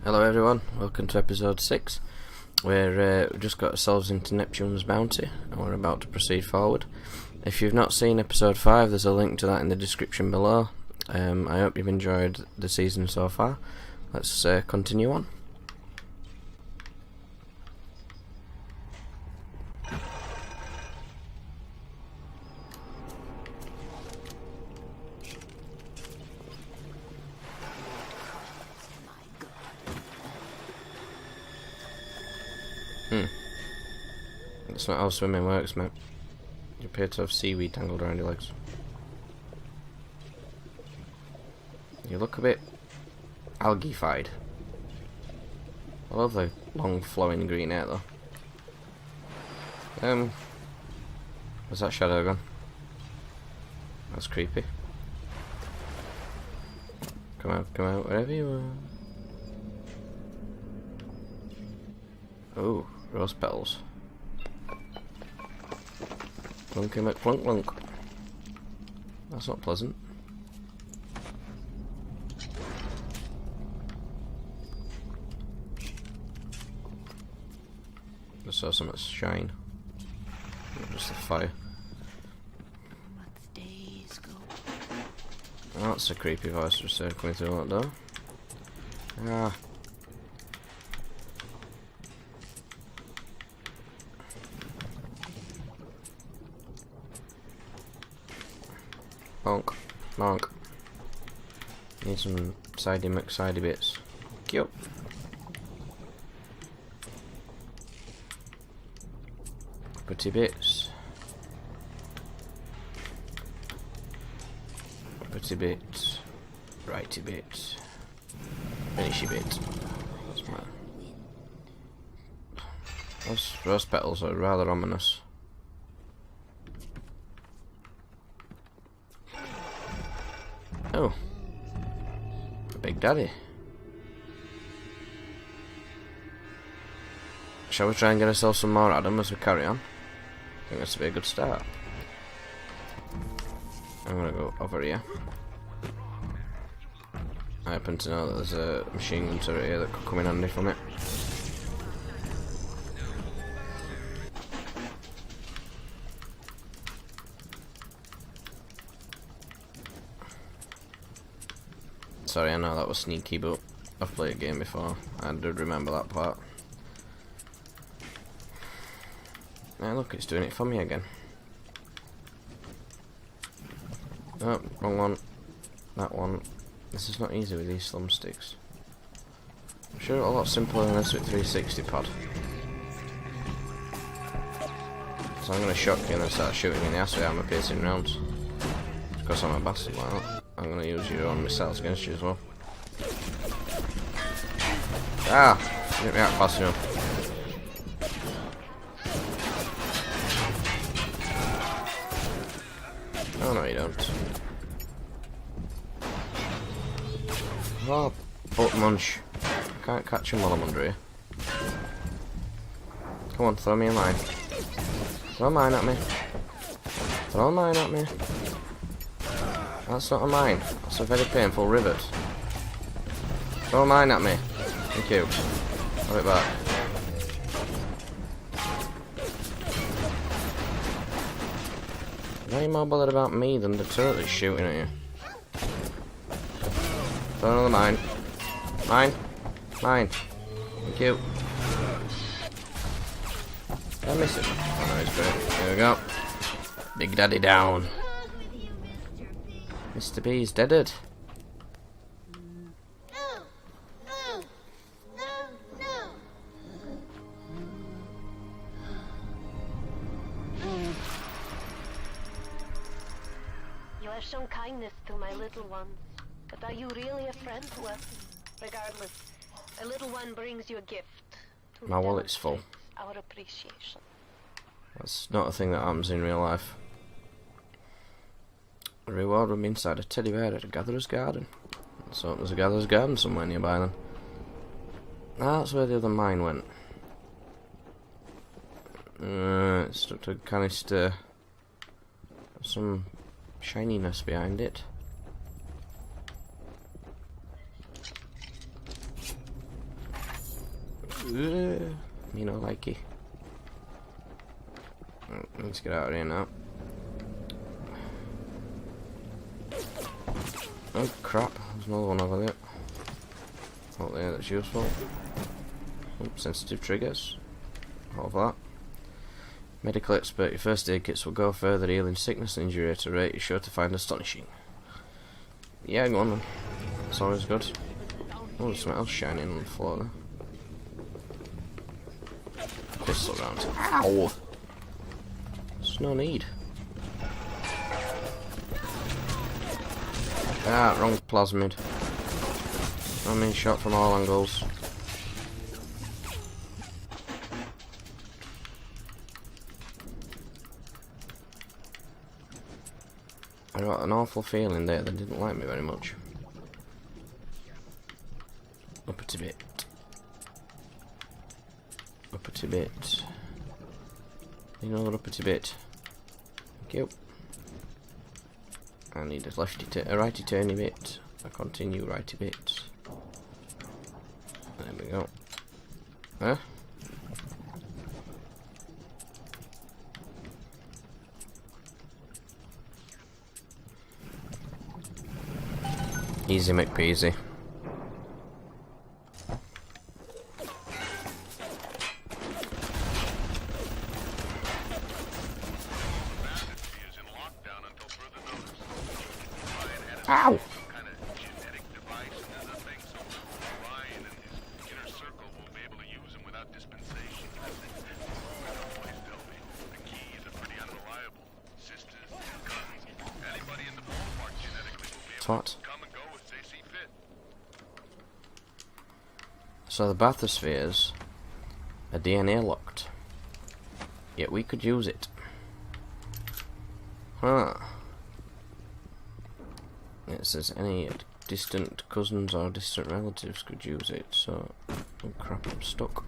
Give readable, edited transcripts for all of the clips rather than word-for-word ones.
Hello everyone, welcome to episode 6. We've just got ourselves into Neptune's bounty and we're about to proceed forward. If you've not seen episode 5, there's a link to that in the description below. I hope you've enjoyed the season so far. Let's continue on. That's not how swimming works, mate. You appear to have seaweed tangled around your legs. You look a bit algae-fied. I love the long flowing green hair though. Where's that shadow gone? That's creepy. Come out, wherever you are. Oh, rose petals. Plunky McPlunk. That's not pleasant. Just saw something shine. Not just the fire. Oh, that's a creepy voice just coming through that door. Ah. Bonk. Bonk. Need some sidey bits. Cute. Pretty bits. Pretty bits. Righty bits. Finishy bits. Those rose petals are rather ominous. Oh, Big Daddy. Shall we try and get ourselves some more Adam as we carry on? I think this would be a good start. I'm gonna go over here. I happen to know that there's a machine gun turret here that could come in handy from it. Sorry, I know that was sneaky, but I've played a game before. I did remember that part. Now look, it's doing it for me again. Oh, wrong one. That one. This is not easy with these thumbsticks. I'm sure a lot simpler than this with 360 pad. So I'm going to shock you and then start shooting in the ass with armor piercing rounds. Because I'm a bastard like that. I'm going to use your own missiles against you as well. Ah! Get me out fast enough. Oh no you don't. Oh, butt munch. I can't catch him while I'm under here. Come on, throw me a mine. Throw a mine at me. Throw a mine at me. That's not a mine. That's a very painful rivet. Throw a mine at me. Thank you. Have it back. Why are you more bothered about me than the turret that's shooting at you? Throw another mine. Mine. Mine. Thank you. Did I miss it? Oh no, he's great. There we go. Big Daddy down. Mr. B's deaded. You have shown kindness to my little ones, but are you really a friend? Well, regardless, a little one brings you a gift. My wallet's full. Our appreciation. That's not a thing that happens in real life. The reward would be inside a teddy bear at a gatherer's garden. So there's a gatherer's garden somewhere nearby then. That's where the other mine went. It's stuck to a canister. Some shininess behind it. Me no likey. Let's get out of here now. Oh crap, there's another one over there. Oh there, that's useful. Oh, sensitive triggers. All of that. Medical expert, your first aid kits will go further healing sickness and injury at a rate you're sure to find astonishing. Yeah, go on then. It's always good. Oh, there's something else shining on the floor there. Pistol round. Ow! There's no need. Ah, wrong plasmid. I'm being shot from all angles. I got an awful feeling there they didn't like me very much. Up a bit. Up a bit. Another up a bit. Thank you. I need a righty turny bit. A continue righty bit. There we go. Huh? Easy McPeasy. Ow! What? So the bathyspheres are DNA locked, yet we could use it. Huh. It says any distant cousins or distant relatives could use it, so... Oh crap, I'm stuck.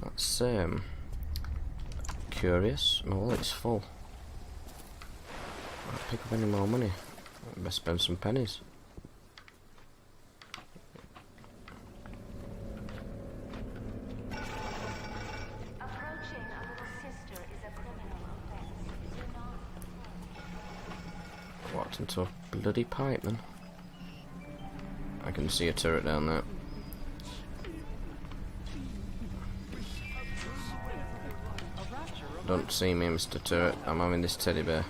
That's, curious. My wallet's full. I'll pick up any more money. I best spend some pennies. Walked into a bloody pipe, man. I can see a turret down there. Don't see me, Mr. Turret. I'm having this teddy bear.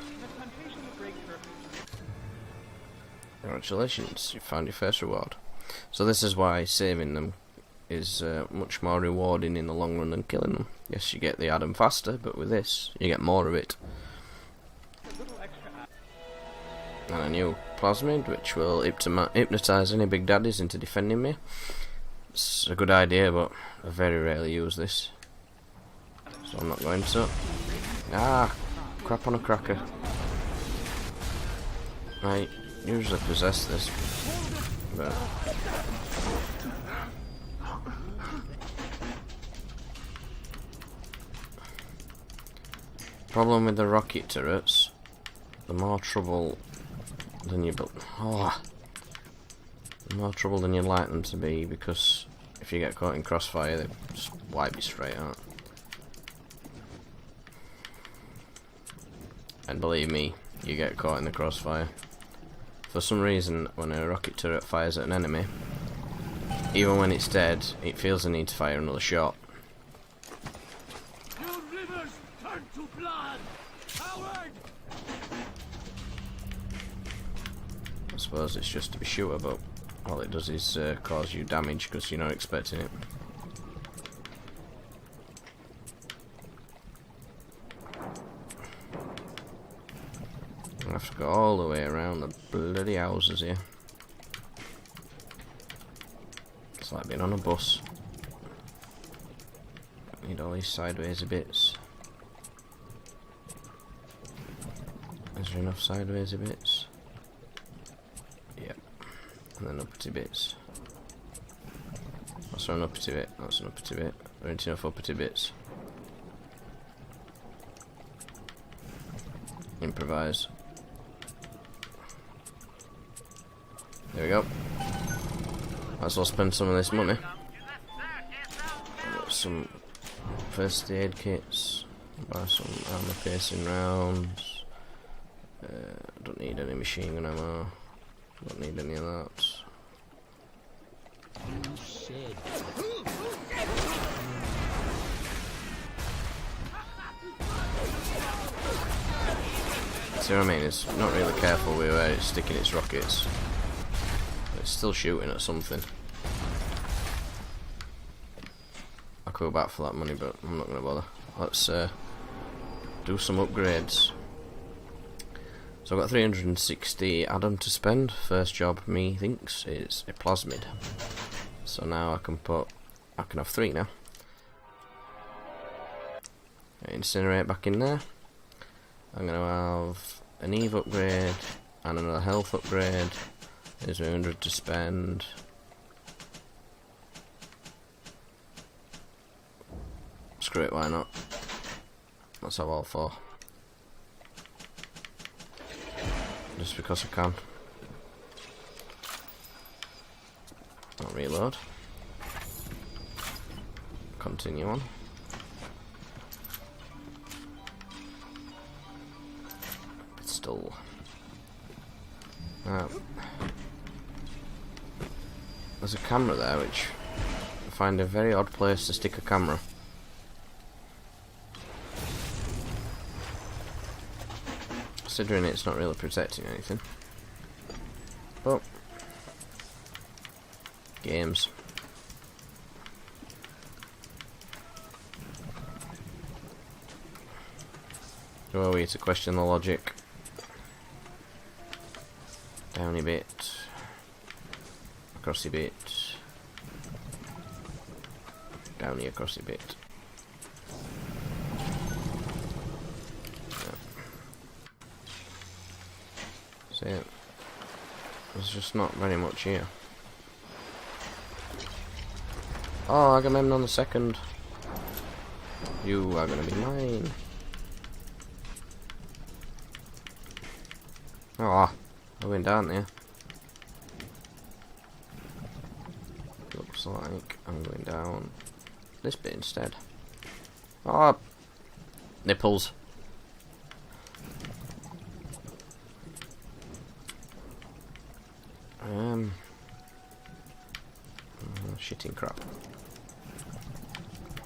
Congratulations, you found your first reward. So this is why saving them is much more rewarding in the long run than killing them. Yes, you get the Adam faster, but with this, you get more of it. And a new plasmid, which will hypnotise any big daddies into defending me. It's a good idea, but I very rarely use this. So I'm not going to. Ah! Crap on a cracker. I usually possess this, but... Problem with the rocket turrets, the more trouble than you the more trouble than you'd like them to be, because if you get caught in crossfire, they just wipe you straight out. And believe me, you get caught in the crossfire. For some reason, when a rocket turret fires at an enemy, even when it's dead, it feels the need to fire another shot. Your rivers turn to blood, coward! I suppose it's just to be sure, but all it does is cause you damage because you're not expecting it. I have to go all the way around the bloody houses here. It's like being on a bus. Need all these sideways bits. Is there enough sideways bits? Yep. And then uppity bits. That's an uppity bit. That's an uppity bit. There ain't enough uppity bits. Improvise. There we go. Might as well spend some of this money. some first aid kits, buy some armor piercing rounds. Don't need any machine gun ammo. Don't need any of that. See what I mean? It's not really careful with where it's sticking its rockets. It's still shooting at something. I could go back for that money, but I'm not going to bother. Let's do some upgrades. So I've got 360 add-on to spend. First job, me thinks, is a plasmid. So now I can have 3 now. Incinerate back in there. I'm going to have an Eve upgrade and another health upgrade. There's 100 to spend. Screw it, why not? Let's have all 4. Just because I can. I'll reload. Continue on. Pistol. There's a camera there, which I find a very odd place to stick a camera. Considering it's not really protecting anything. But games. Who are we to question the logic? Downy bit. Acrossy bit. Downy acrossy bit. See it? There's just not very much here. Oh, Agamemnon the second. You are gonna be mine. Oh, I went down there. Looks like I'm going down this bit instead. Oh, nipples. Shitting crap.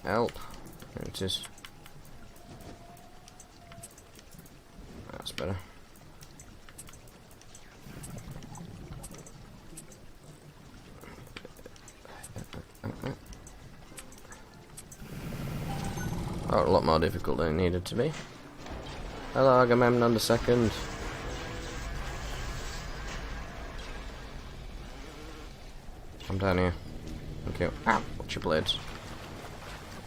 Help. There it is. That's better. Oh, a lot more difficult than it needed to be. Hello, Agamemnon the second. I'm down here. Okay. Ow! Watch your blades.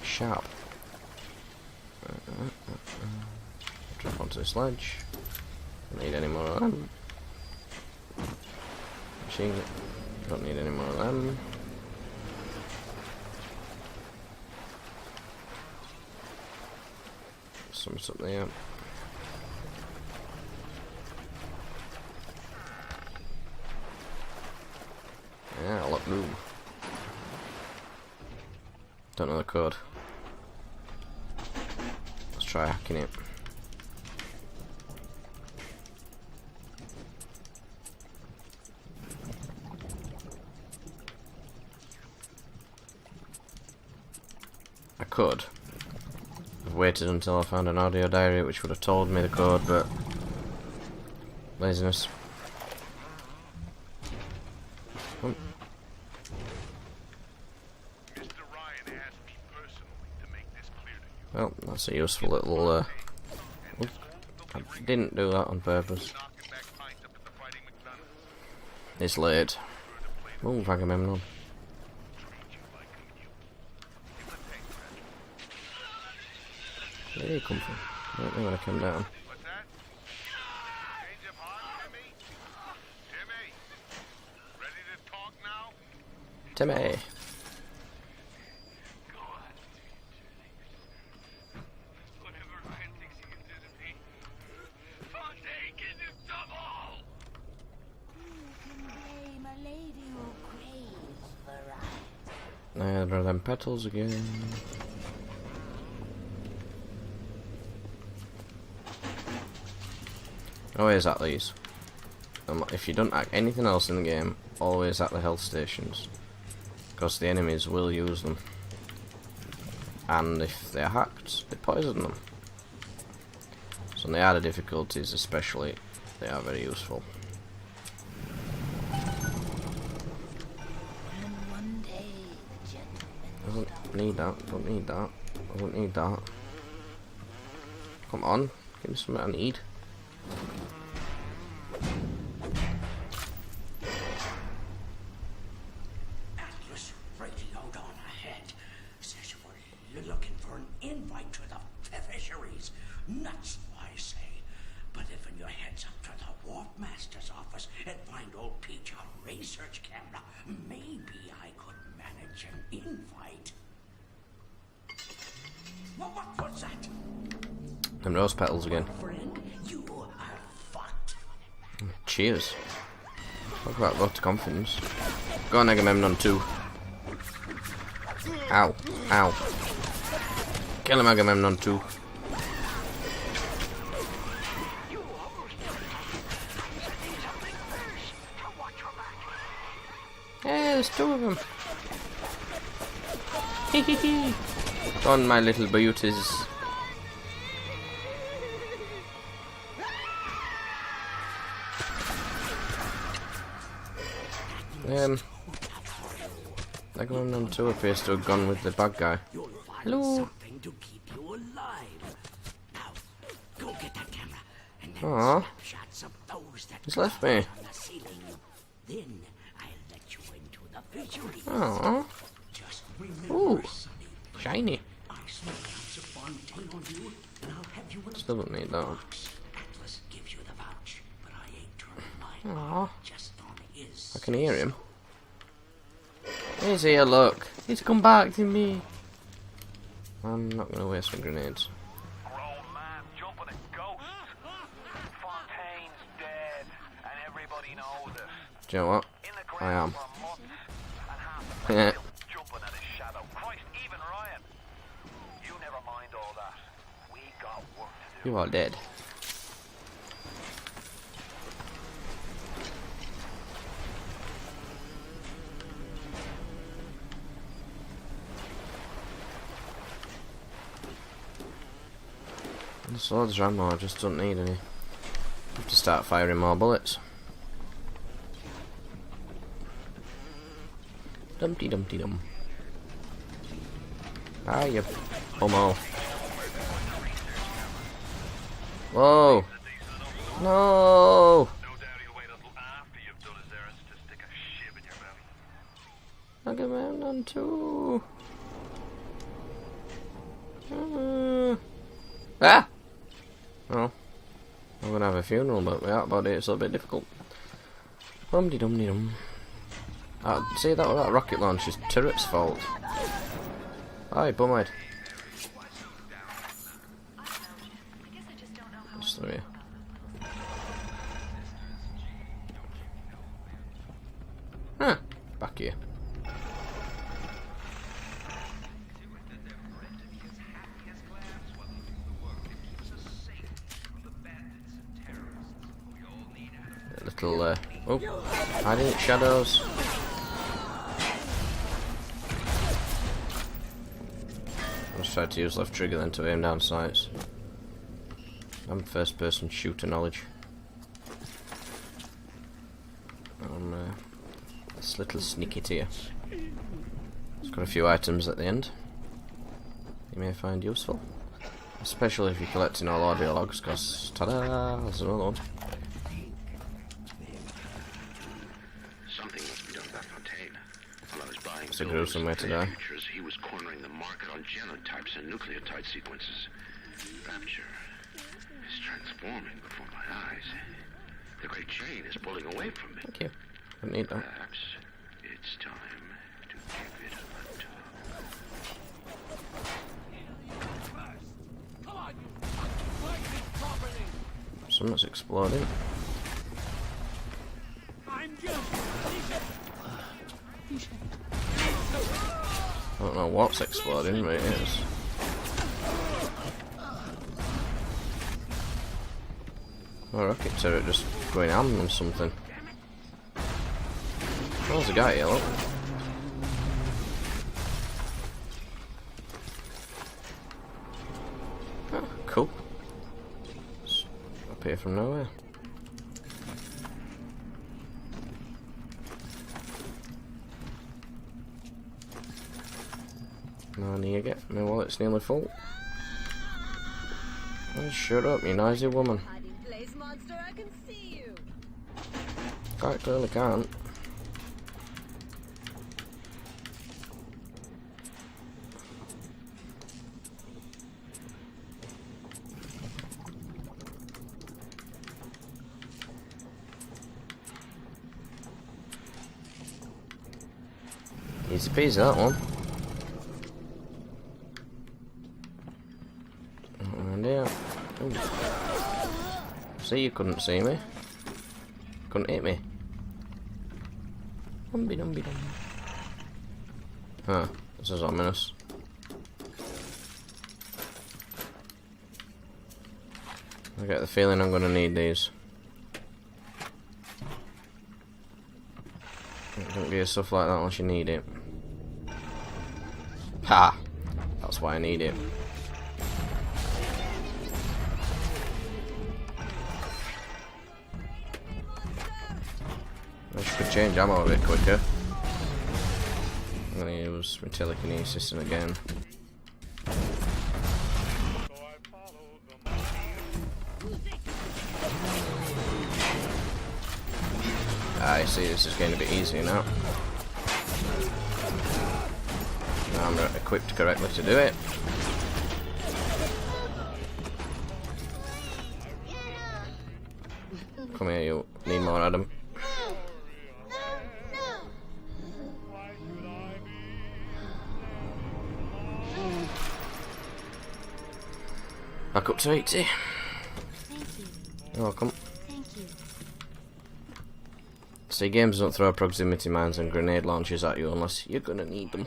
Sharp. Drop onto the sledge. Don't need any more of them. Machine. Don't need any more of them. Something's up there. Yeah, lock room. Don't know the code. Let's try hacking it. I could have waited until I found an audio diary which would have told me the code, but laziness. Oh. Well, that's a useful little, I didn't do that on purpose. It's late. Move, Agamemnon. Where did he come from? I don't know when I came down. Timmy! There are them petals again. Always at these. If you don't hack anything else in the game, always at the health stations, because the enemies will use them, and if they're hacked, they poison them. So on the harder difficulties especially, they are very useful. Doesn't need that, don't need that, don't need that. Come on, give me something I need. Atlas radioed on ahead. Says you're looking for an invite to the fisheries. Nuts, I say. But if your heads up to the Warp Master's office and find old Peach on research camera, maybe I could manage an invite. Well, what was that? Them rose petals again. Friend, you are fucked. Cheers. Talk about vote of confidence. Go on, Agamemnon 2. Ow. Ow. Kill him, Agamemnon 2. Hey, there's two of them. Hehehe. Go on, my little beauties. Agamemnon 2 appears to have gone with the bad guy. Hello. Something to keep you alive. Now, go get that camera and then Aww. shots of those that He's left me. on the ceiling. Then I'll let you into the fishery. Aww. Just remember, Ooh. Sonny, Shiny. I smell ounce of Fontaine on you, and I'll have you in a Still don't need that. box. Atlas gives you the vouch, but I ain't turning my Aww. just on his. I can hear him. He's here, look. He's come back to me. I'm not going to waste my grenades. Grown man jumping at ghosts. Fontaine's dead, and everybody knows it. Do you know what? In the I am. ground for months, and half the Yeah. still jumping at his shadow. Christ, even Ryan. You never mind all that. We got work to do. You are dead. The swords are ammo, I just don't need any. I have to start firing more bullets. Dumpty dumpty dum. Ah, you bummo. Whoa! No! No doubt he'll wait until after you've done his errands to stick a shiv in your belly. Agamemnon 2. Ah! Well, I'm gonna have a funeral, but without body it's a little bit difficult. Humdy dumdy dum. See, that rocket launch is turret's fault. Aye, bumhead. Just through here. Huh, back here. Little, oh, hiding its shadows. I just tried to use left trigger then to aim down sights. I'm first person shooter knowledge. This little sneaky tier. It's got a few items at the end you may find useful. Especially if you're collecting all audio logs, because ta-da, there's another one. It's a gruesome way to die. He was cornering the market on genotypes and nucleotide sequences. Rapture is transforming before my eyes. The great chain is pulling away from me. Thank you. I need that. Perhaps it's time to give it a tug. Something's exploding. I'm just. don't know what's exploding, but it is. Oh, rocket turret just going ham on something. Oh, there's a guy here, look. Oh, cool. It's up here from nowhere. No need to get my wallet's nearly full. Oh, shut up, you noisy woman. Quite clearly can't. Easy peasy, that one. And yeah. See, you couldn't see me. Couldn't hit me. Dumpy dumpy dum. Huh, this is ominous. I get the feeling I'm gonna need these. Don't get stuff like that unless you need it. Ha! That's why I need it. I could change ammo a bit quicker. I'm gonna use my telekinesis again. I see, this is getting a bit easier now. Now I'm equipped correctly to do it. Come here, you need more, Adam. Back up to 80. You're welcome. See, games don't throw proximity mines and grenade launchers at you unless you're gonna need them.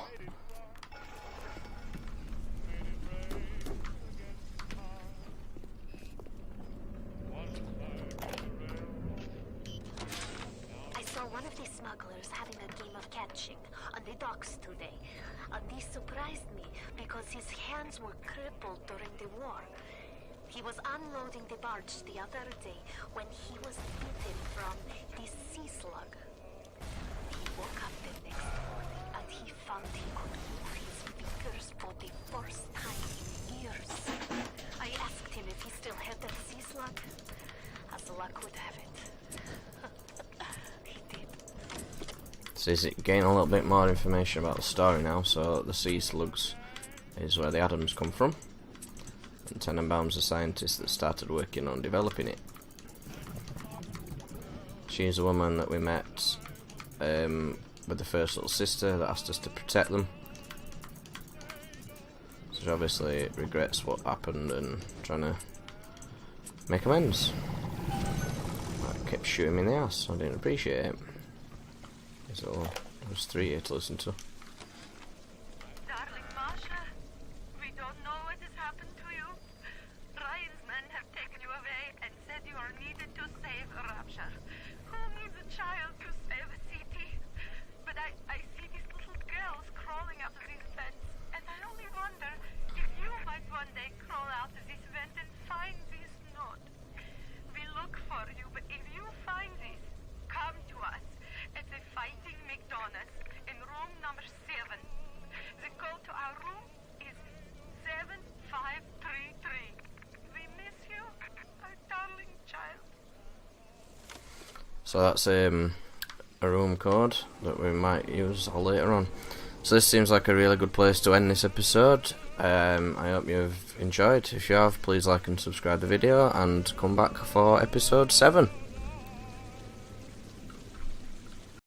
I saw one of these smugglers having a game of catching on the docks today. And this surprised me because his hands were crippled during the war. He was unloading the barge the other day when he was bitten from the sea slug. He woke up the next morning and he found he could move his fingers for the first time in years. I asked him if he still had that sea slug. As luck would have it. He did. So is it getting a little bit more information about the story now? So the sea slugs is where the atoms come from. And Tenenbaum's the scientist that started working on developing it. She's a woman that we met with the first little sister that asked us to protect them. So she obviously regrets what happened and trying to make amends. I kept shooting me in the ass, I didn't appreciate it. So there was 3 here to listen to. So that's a room code that we might use later on. So this seems like a really good place to end this episode. I hope you've enjoyed. If you have, please like and subscribe the video and come back for episode 7.